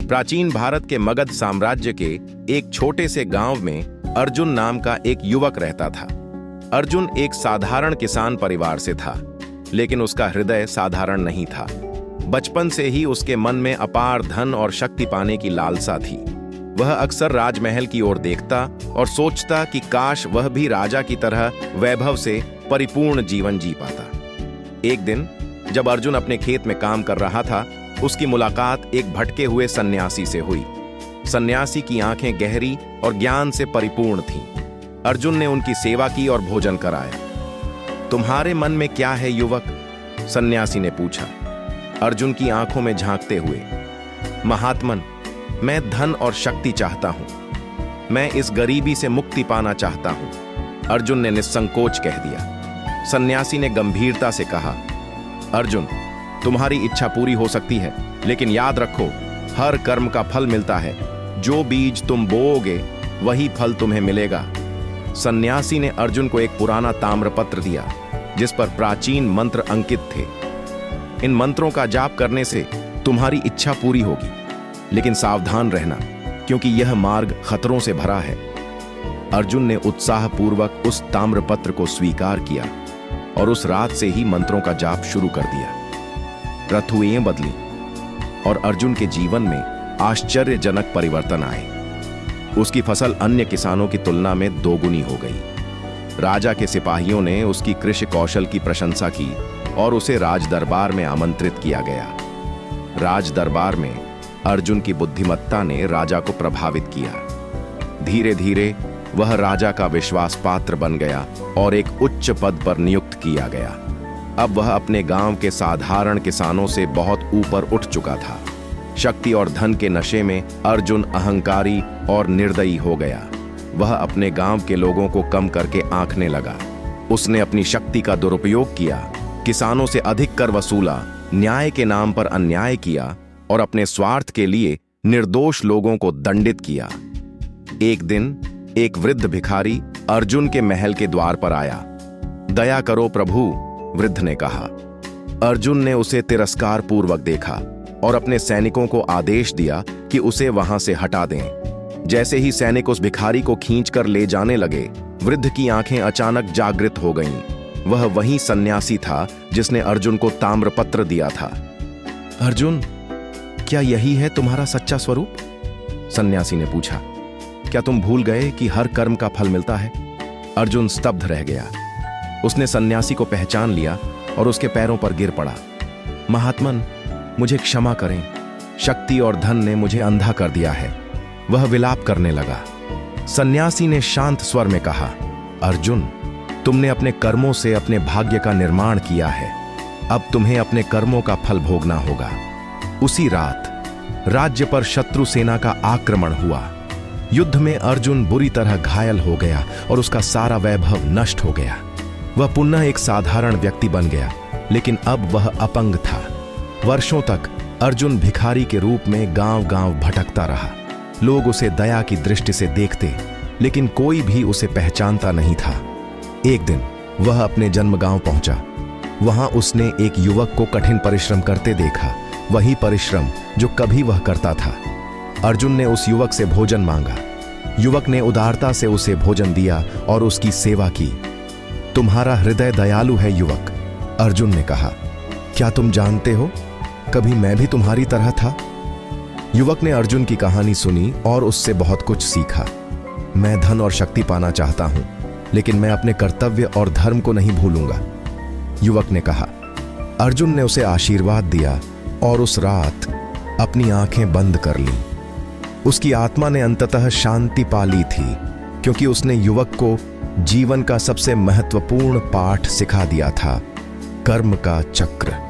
प्राचीन भारत के मगध साम्राज्य के एक छोटे से गांव में अर्जुन नाम का एक युवक रहता था। अर्जुन एक साधारण किसान परिवार से था, लेकिन उसका हृदय साधारण नहीं था। बचपन से ही उसके मन में अपार धन और शक्ति पाने की लालसा थी। वह अक्सर राजमहल की ओर देखता और सोचता कि काश वह भी राजा की तरह वैभव से परिपूर्ण जीवन जी पाता। एक दिन जब अर्जुन अपने खेत में काम कर रहा था, उसकी मुलाकात एक भटके हुए सन्यासी से हुई। सन्यासी की आंखें गहरी और ज्ञान से परिपूर्ण थीं। अर्जुन ने उनकी सेवा की और भोजन कराया। तुम्हारे मन में क्या है युवक? सन्यासी ने पूछा, अर्जुन की आंखों में झांकते हुए। महात्मन, मैं धन और शक्ति चाहता हूं। मैं इस गरीबी से मुक्ति पाना चाहता हूं, अर्जुन ने निस्संकोच कह दिया। सन्यासी ने गंभीरता से कहा, अर्जुन, तुम्हारी इच्छा पूरी हो सकती है, लेकिन याद रखो, हर कर्म का फल मिलता है। जो बीज तुम बोओगे वही फल तुम्हें मिलेगा। सन्यासी ने अर्जुन को एक पुराना ताम्रपत्र दिया, जिस पर प्राचीन मंत्र अंकित थे। इन मंत्रों का जाप करने से तुम्हारी इच्छा पूरी होगी, लेकिन सावधान रहना, क्योंकि यह मार्ग खतरों से भरा है। अर्जुन ने उत्साहपूर्वक उस ताम्रपत्र को स्वीकार किया और उस रात से ही मंत्रों का जाप शुरू कर दिया। ऋतुएं बदली और अर्जुन के जीवन में आश्चर्यजनक परिवर्तन आए। उसकी फसल अन्य किसानों की तुलना में दोगुनी हो गई। राजा के सिपाहियों ने उसकी कृषि कौशल की प्रशंसा की और उसे राजदरबार में आमंत्रित किया गया। राजदरबार में अर्जुन की बुद्धिमत्ता ने राजा को प्रभावित किया। धीरे धीरे वह राजा का विश्वास पात्र बन गया और एक उच्च पद पर नियुक्त किया गया। अब वह अपने गांव के साधारण किसानों से बहुत ऊपर उठ चुका था। शक्ति और धन के नशे में अर्जुन अहंकारी और निर्दयी हो गया। वह अपने गांव के लोगों को कम करके आंकने लगा। उसने अपनी शक्ति का दुरुपयोग किया, किसानों से अधिक कर वसूला, न्याय के नाम पर अन्याय किया और अपने स्वार्थ के लिए निर्दोष लोगों को दंडित किया। एक दिन एक वृद्ध भिखारी अर्जुन के महल के द्वार पर आया। दया करो प्रभु, वृद्ध ने कहा। अर्जुन ने उसे तिरस्कार पूर्वक देखा और अपने सैनिकों को आदेश दिया कि उसे वहां से हटा दें। जैसे ही सैनिक उस भिखारी को खींचकर ले जाने लगे, वृद्ध की आंखें अचानक जागृत हो गईं। वह वही सन्यासी था जिसने अर्जुन को ताम्रपत्र दिया था। अर्जुन, क्या यही है तुम्हारा सच्चा स्वरूप? सन्यासी ने पूछा। क्या तुम भूल गए कि हर कर्म का फल मिलता है? अर्जुन स्तब्ध रह गया। उसने सन्यासी को पहचान लिया और उसके पैरों पर गिर पड़ा। महात्मन, मुझे क्षमा करें। शक्ति और धन ने मुझे अंधा कर दिया है। वह विलाप करने लगा। सन्यासी ने शांत स्वर में कहा, अर्जुन, तुमने अपने कर्मों से अपने भाग्य का निर्माण किया है। अब तुम्हें अपने कर्मों का फल भोगना होगा। उसी रात राज्य पर शत्रु सेना का आक्रमण हुआ। युद्ध में अर्जुन बुरी तरह घायल हो गया और उसका सारा वैभव नष्ट हो गया। वह पुनः एक साधारण व्यक्ति बन गया, लेकिन अब वह अपंग था। वर्षों तक अर्जुन भिखारी के रूप में गांव-गांव भटकता रहा। लोग उसे दया की दृष्टि से देखते, लेकिन कोई भी उसे पहचानता नहीं था। एक दिन वह अपने जन्म गांव पहुंचा। वहां उसने एक युवक को कठिन परिश्रम करते देखा, वही परिश्रम जो कभी वह करता था। अर्जुन ने उस युवक से भोजन मांगा। युवक ने उदारता से उसे भोजन दिया और उसकी सेवा की। तुम्हारा हृदय दयालु है युवक, अर्जुन ने कहा। क्या तुम जानते हो, कभी मैं भी तुम्हारी तरह था। युवक ने अर्जुन की कहानी सुनी और उससे बहुत कुछ सीखा। मैं धन और शक्ति पाना चाहता हूं, लेकिन मैं अपने कर्तव्य और धर्म को नहीं भूलूंगा, युवक ने कहा। अर्जुन ने उसे आशीर्वाद दिया और उस रात अपनी आंखें बंद कर ली। उसकी आत्मा ने अंततः शांति पा ली थी, क्योंकि उसने युवक को जीवन का सबसे महत्वपूर्ण पाठ सिखा दिया था, कर्म का चक्र।